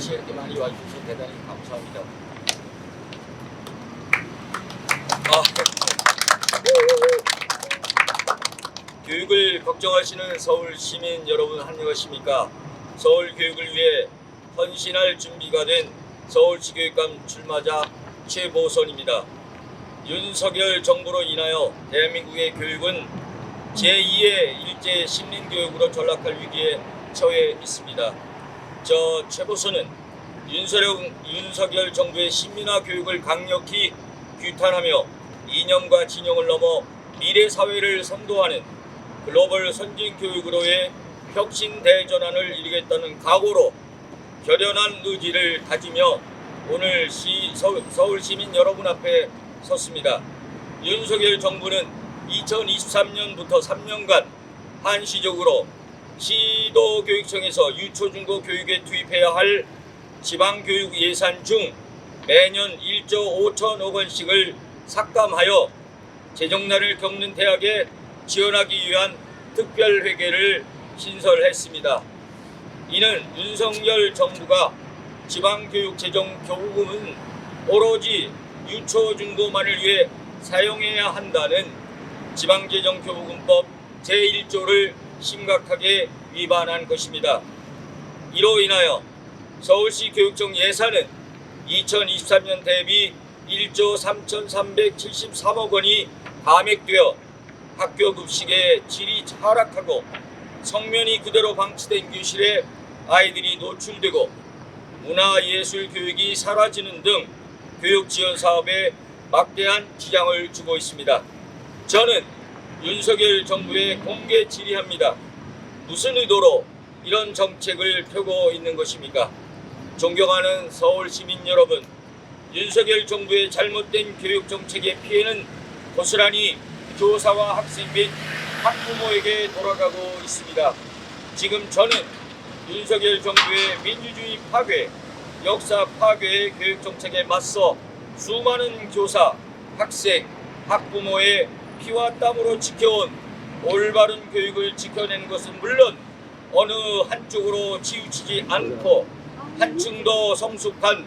시에 이렇게 많이 와주셔서 대단히 감사합니다. 교육을 걱정하시는 서울 시민 여러분 안녕하십니까? 서울 교육을 위해 헌신할 준비가 된 서울시 교육감 출마자 최보선입니다. 윤석열 정부로 인하여 대한민국의 교육은 제2의 일제 식민교육으로 전락할 위기에 처해 있습니다. 저 최보선은 윤석열 정부의 신민화 교육을 강력히 규탄하며 이념과 진영을 넘어 미래 사회를 선도하는 글로벌 선진 교육으로의 혁신 대전환을 이루겠다는 각오로 결연한 의지를 다지며 오늘 서울 시민 여러분 앞에 섰습니다. 윤석열 정부는 2023년부터 3년간 한시적으로 시도교육청에서 유초중고 교육에 투입해야 할 지방교육 예산 중 매년 1조 5천억 원씩을 삭감하여 재정난을 겪는 대학에 지원하기 위한 특별회계를 신설했습니다. 이는 윤석열 정부가 지방교육 재정 교부금은 오로지 유초중고만을 위해 사용해야 한다는 지방재정교부금법 제1조를 심각하게 위반한 것입니다. 이로 인하여 서울시 교육청 예산은 2023년 대비 1조 3,373억 원이 감액되어 학교 급식의 질이 하락하고 성면이 그대로 방치된 교실에 아이들이 노출되고 문화예술 교육이 사라지는 등 교육 지원 사업에 막대한 지장을 주고 있습니다. 저는 윤석열 정부에 공개 질의합니다. 무슨 의도로 이런 정책을 펴고 있는 것입니까? 존경하는 서울 시민 여러분, 윤석열 정부의 잘못된 교육 정책의 피해는 고스란히 교사와 학생 및 학부모에게 돌아가고 있습니다. 지금 저는 윤석열 정부의 민주주의 파괴, 역사 파괴의 교육 정책에 맞서 수많은 교사, 학생, 학부모의 피와 땀으로 지켜온 올바른 교육을 지켜낸 것은 물론 어느 한쪽으로 치우치지 않고 한층 더 성숙한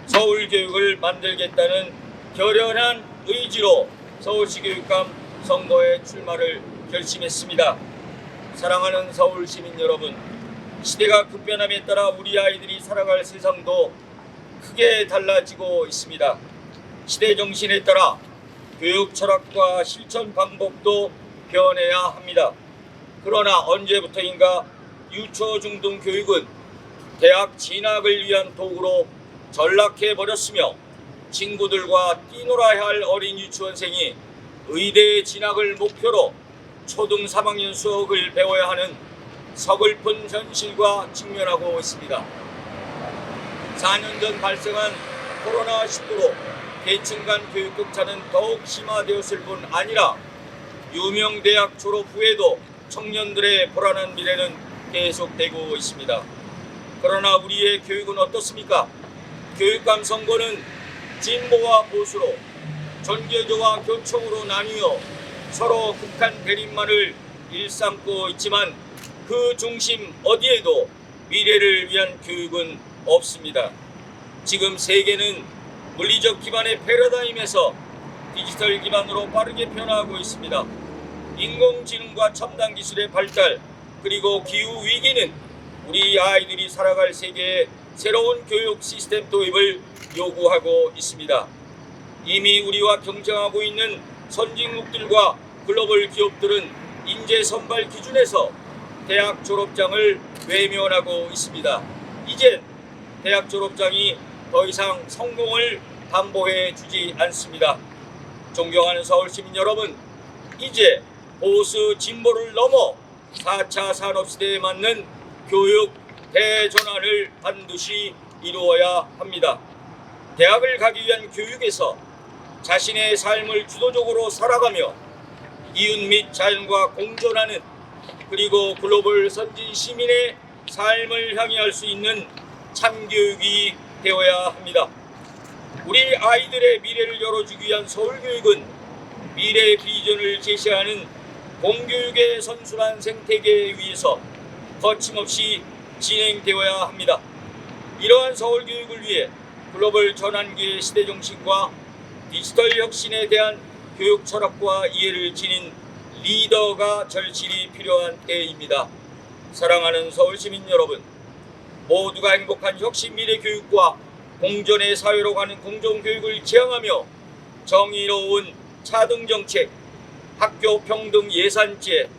서울교육을 만들겠다는 결연한 의지로 서울시 교육감 선거에 출마를 결심했습니다. 사랑하는 서울 시민 여러분, 시대가 급변함에 따라 우리 아이들이 살아갈 세상도 크게 달라지고 있습니다. 시대 정신에 따라 교육 철학과 실천 방법도 변해야 합니다. 그러나 언제부터인가 유초중등 교육은 대학 진학을 위한 도구로 전락해버렸으며 친구들과 뛰놀아야 할 어린 유치원생이 의대 진학을 목표로 초등 3학년 수학을 배워야 하는 서글픈 현실과 직면하고 있습니다. 4년 전 발생한 코로나19로 계층 간 교육 격차는 더욱 심화되었을 뿐 아니라 유명 대학 졸업 후에도 청년들의 불안한 미래는 계속되고 있습니다. 그러나 우리의 교육은 어떻습니까? 교육감 선거는 진보와 보수로 전교조와 교총으로 나뉘어 서로 극한 대립만을 일삼고 있지만 그 중심 어디에도 미래를 위한 교육은 없습니다. 지금 세계는 물리적 기반의 패러다임에서 디지털 기반으로 빠르게 변화하고 있습니다. 인공지능과 첨단 기술의 발달 그리고 기후 위기는 우리 아이들이 살아갈 세계에 새로운 교육 시스템 도입을 요구하고 있습니다. 이미 우리와 경쟁하고 있는 선진국들과 글로벌 기업들은 인재 선발 기준에서 대학 졸업장을 외면하고 있습니다. 이제 대학 졸업장이 더 이상 성공을 담보해 주지 않습니다. 존경하는 서울 시민 여러분, 이제 보수 진보를 넘어 4차 산업시대에 맞는 교육 대전환을 반드시 이루어야 합니다. 대학을 가기 위한 교육에서 자신의 삶을 주도적으로 살아가며 이웃 및 자연과 공존하는 그리고 글로벌 선진 시민의 삶을 향해 할 수 있는 참교육이 되어야 합니다. 우리 아이들의 미래를 열어주기 위한 서울교육은 미래 비전을 제시하는 공교육의 선순환 생태계에 위해서 거침없이 진행되어야 합니다. 이러한 서울 교육을 위해 글로벌 전환기의 시대 정신과 디지털 혁신에 대한 교육 철학과 이해를 지닌 리더가 절실히 필요한 때입니다. 사랑하는 서울 시민 여러분, 모두가 행복한 혁신 미래 교육과 공존의 사회로 가는 공정교육을 지향하며 정의로운 차등 정책, 학교 평등 예산제,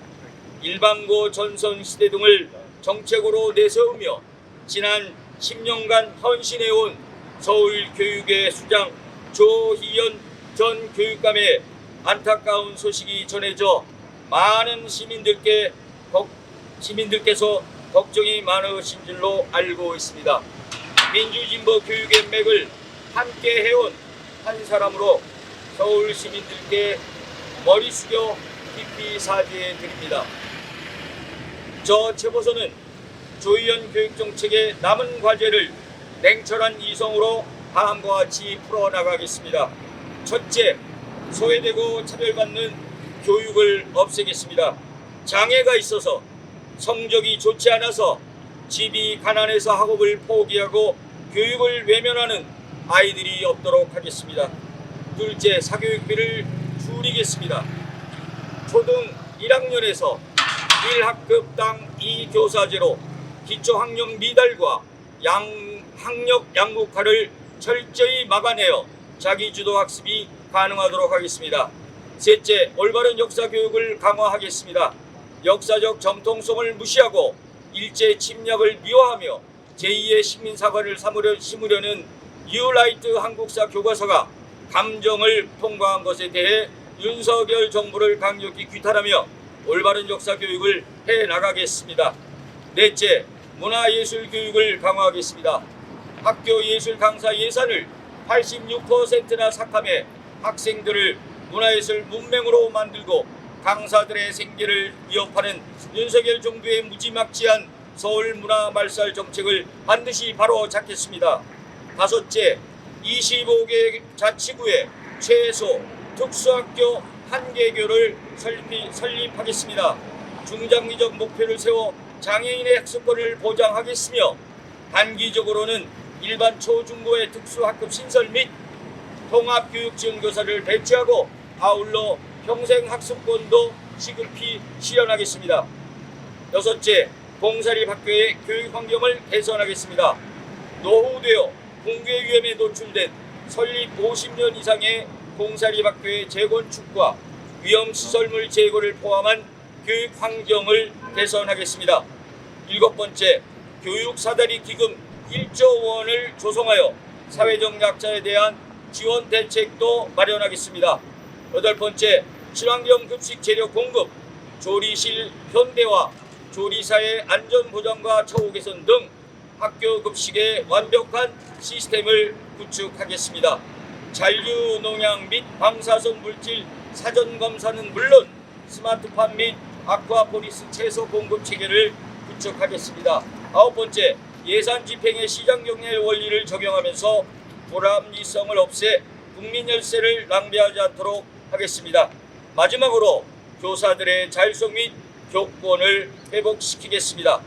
일반고 전선 시대 등을 정책으로 내세우며 지난 10년간 헌신해온 서울교육의 수장 조희연 전 교육감의 안타까운 소식이 전해져 많은 시민들께서 걱정이 많으신 줄로 알고 있습니다. 민주진보 교육의 맥을 함께 해온 한 사람으로 서울 시민들께 머리 숙여 깊이 사죄해 드립니다. 저 최보선은 조희연 교육정책의 남은 과제를 냉철한 이성으로 다음과 같이 풀어나가겠습니다. 첫째, 소외되고 차별받는 교육을 없애겠습니다. 장애가 있어서 성적이 좋지 않아서 집이 가난해서 학업을 포기하고 교육을 외면하는 아이들이 없도록 하겠습니다. 둘째, 사교육비를 줄이겠습니다. 초등 1학년에서 1학급당 2교사제로 기초학력 미달과 학력 양극화를 철저히 막아내어 자기주도 학습이 가능하도록 하겠습니다. 셋째, 올바른 역사교육을 강화하겠습니다. 역사적 전통성을 무시하고 일제 침략을 미화하며 제2의 식민사관을 심으려는 뉴라이트 한국사 교과서가 감정을 통과한 것에 대해 윤석열 정부를 강력히 규탄하며 올바른 역사교육을 해나가겠습니다. 넷째, 문화예술교육을 강화하겠습니다. 학교 예술 강사 예산을 86%나 삭감해 학생들을 문화예술 문맹으로 만들고 강사들의 생계를 위협하는 윤석열 정부의 무지막지한 서울 문화 말살 정책을 반드시 바로 잡겠습니다. 다섯째, 25개 자치구에 최소 특수학교 1개교를 설립하겠습니다. 중장기적 목표를 세워 장애인의 학습권을 보장하겠으며 단기적으로는 일반 초중고의 특수학급 신설 및 통합교육지원교사를 배치하고 아울러 평생학습권도 시급히 실현하겠습니다. 여섯째, 공사립학교의 교육환경을 개선하겠습니다. 노후되어 붕괴 위험에 노출된 설립 50년 이상의 공사립학교의 재건축과 위험시설물 제거를 포함한 교육환경을 개선하겠습니다. 일곱 번째, 교육사다리 기금 1조 원을 조성하여 사회적 약자에 대한 지원 대책도 마련하겠습니다. 여덟 번째, 친환경 급식 재료 공급, 조리실 현대화, 조리사의 안전보장과 처우 개선 등 학교 급식의 완벽한 시스템을 구축하겠습니다. 잔류 농약 및 방사선 물질 사전 검사는 물론 스마트팜 및 아쿠아포니스 채소 공급 체계를 구축하겠습니다. 아홉 번째, 예산 집행의 시장 경제 원리를 적용하면서 불합리성을 없애 국민 열세를 낭비하지 않도록 하겠습니다. 마지막으로 교사들의 자율성 및 교권을 회복시키겠습니다.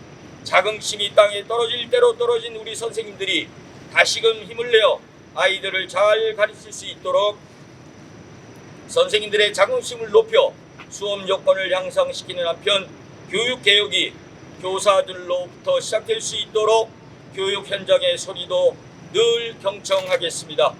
자긍심이 땅에 떨어질 대로 떨어진 우리 선생님들이 다시금 힘을 내어 아이들을 잘 가르칠 수 있도록 선생님들의 자긍심을 높여 수업 여건을 향상시키는 한편 교육개혁이 교사들로부터 시작될 수 있도록 교육 현장의 소리도 늘 경청하겠습니다.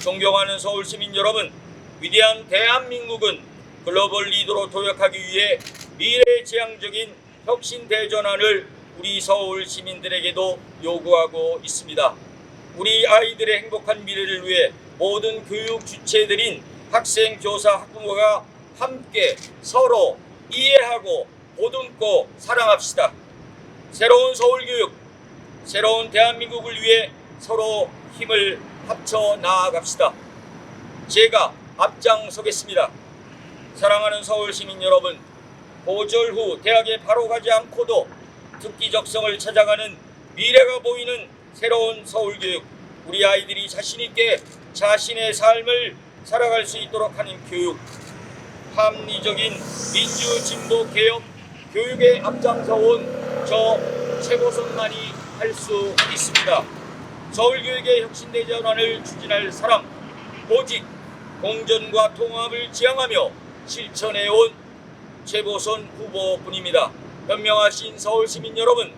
존경하는 서울 시민 여러분, 위대한 대한민국은 글로벌 리더로 도약하기 위해 미래지향적인 혁신 대전환을 우리 서울 시민들에게도 요구하고 있습니다. 우리 아이들의 행복한 미래를 위해 모든 교육 주체들인 학생, 교사, 학부모가 함께 서로 이해하고 보듬고 사랑합시다. 새로운 서울교육, 새로운 대한민국을 위해 서로 힘을 합쳐 나아갑시다. 제가 앞장서겠습니다. 사랑하는 서울 시민 여러분, 고졸 후 대학에 바로 가지 않고도 특기적성을 찾아가는 미래가 보이는 새로운 서울교육, 우리 아이들이 자신있게 자신의 삶을 살아갈 수 있도록 하는 교육, 합리적인 민주진보 개혁 교육에 앞장서온 저 최보선만이 할 수 있습니다. 서울교육의 혁신대전환을 추진할 사람, 오직 공정과 통합을 지향하며 실천해온 최보선 후보뿐입니다. 현명하신 서울시민 여러분,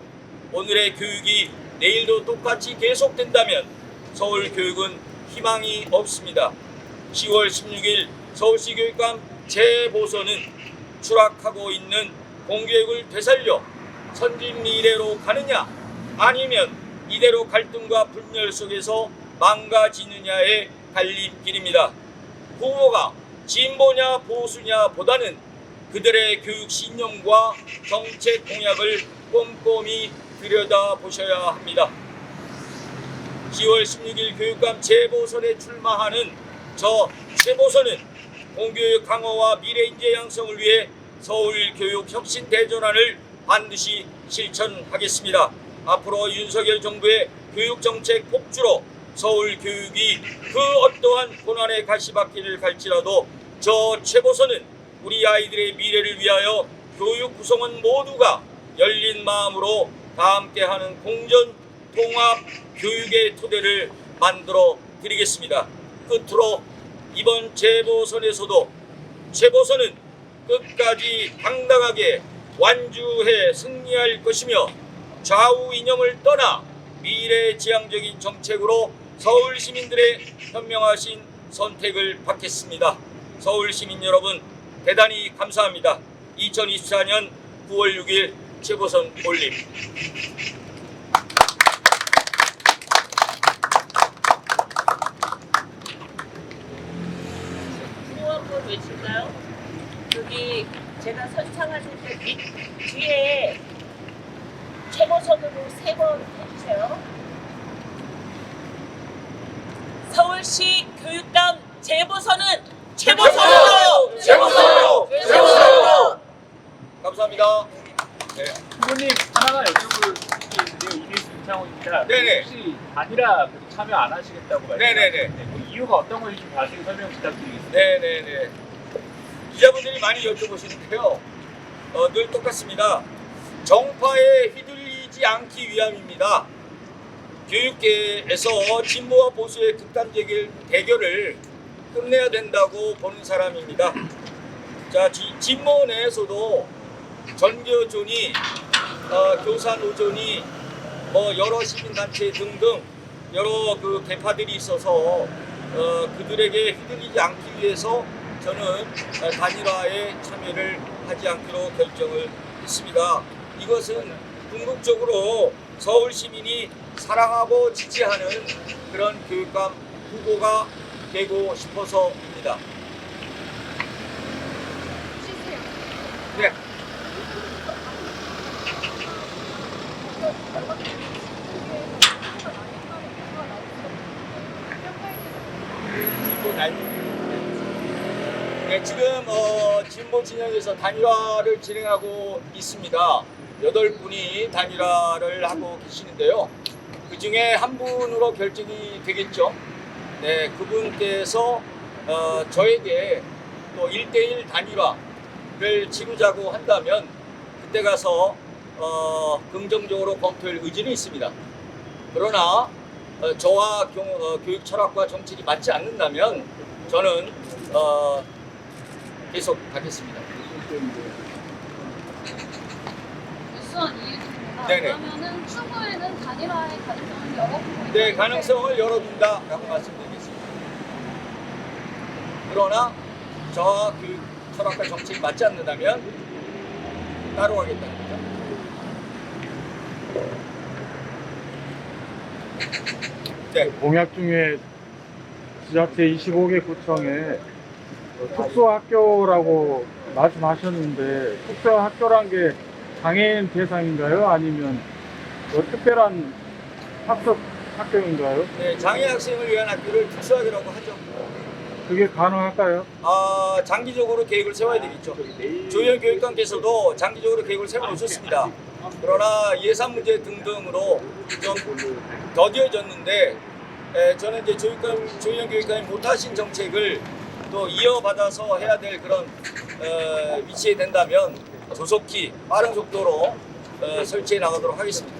오늘의 교육이 내일도 똑같이 계속된다면 서울교육은 희망이 없습니다. 10월 16일 서울시 교육감 재보선은 추락하고 있는 공교육을 되살려 선진 미래로 가느냐, 아니면 이대로 갈등과 분열 속에서 망가지느냐의 갈림길입니다. 후보가 진보냐 보수냐 보다는 그들의 교육 신념과 정책 공약을 꼼꼼히 들여다보셔야 합니다. 10월 16일 교육감 재보선에 출마하는 저 재보선은 공교육 강화와 미래인재 양성을 위해 서울교육 혁신 대전환을 반드시 실천하겠습니다. 앞으로 윤석열 정부의 교육정책 폭주로 서울교육이 그 어떠한 고난의 가시밭길을 갈지라도 저 최보선은 우리 아이들의 미래를 위하여 교육 구성원 모두가 열린 마음으로 다 함께하는 공정, 통합, 교육의 토대를 만들어 드리겠습니다. 끝으로 이번 재보선에서도 최보선은 끝까지 당당하게 완주해 승리할 것이며 좌우 이념을 떠나 미래지향적인 정책으로 서울 시민들의 현명하신 선택을 받겠습니다. 서울 시민 여러분 대단히 감사합니다. 2024년 9월 6일 재보선 올림. 구호 한번 외칠까요? 여기 제가 선창하실 때 뒤에 최보선으로 3번 해주세요. 서울시 교육감 재보선은 최보선으로! 최보선으로! 최보선으로! 감사합니다. 네. 후보님 하나만 여쭤볼 이미수 이창호입니다. 네네. 혹시 단일화 참여 안 하시겠다고 네네네. 말씀하셨는데 그 이유가 어떤 건지 좀 자세히 설명 부탁드리겠습니다. 네네네. 기자분들이 많이 여쭤보시는데요. 늘 똑같습니다. 정파에 휘둘리지 않기 위함입니다. 교육계에서 진보와 보수의 극단적인 대결을 끝내야 된다고 보는 사람입니다. 자, 진보 내에서도 전교조니, 교사 노조니, 여러 시민단체 등등 여러 그 계파들이 있어서 그들에게 휘둘리지 않기 위해서 저는 단일화에 참여를 하지 않기로 결정을 했습니다. 이것은 궁극적으로 서울 시민이 사랑하고 지지하는 그런 교육감 후보가 되고 싶어서입니다. 네. 네, 지금 진보 진영에서 단일화를 진행하고 있습니다. 8분이 단일화를 하고 계시는데요. 그 중에 한 분으로 결정이 되겠죠. 네, 그분께서 저에게 또 1대1 단일화를 치르자고 한다면 그때 가서 긍정적으로 검토할 의지는 있습니다. 그러나 저와 교육 철학과 정책이 맞지 않는다면 저는 계속 가겠습니다. 뉴스원 이해준입니다. 네네. 그러면은 추후에는 단일화의 가능성을 열어두고 네, 가능성을 열어둔다라고 말씀드리겠습니다. 그러나 저와 교육 철학과 정책이 맞지 않는다면 따로 가겠다는 거죠. 네. 공약 중에 지자체 25개 구청에 특수학교라고 말씀하셨는데 특수학교란 게 장애인 대상인가요? 아니면 특별한 학습 학교인가요? 네, 장애 학생을 위한 학교를 특수학교라고 하죠. 그게 가능할까요? 장기적으로 계획을 세워야 되겠죠. 조희연 교육감께서도 장기적으로 계획을 세워놓으셨습니다. 그러나 예산 문제 등등으로 좀 더뎌졌는데 저는 이제 조희연 교육감이 못하신 정책을 또 이어받아서 해야 될 그런 위치에 된다면 조속히 빠른 속도로 설치해 나가도록 하겠습니다.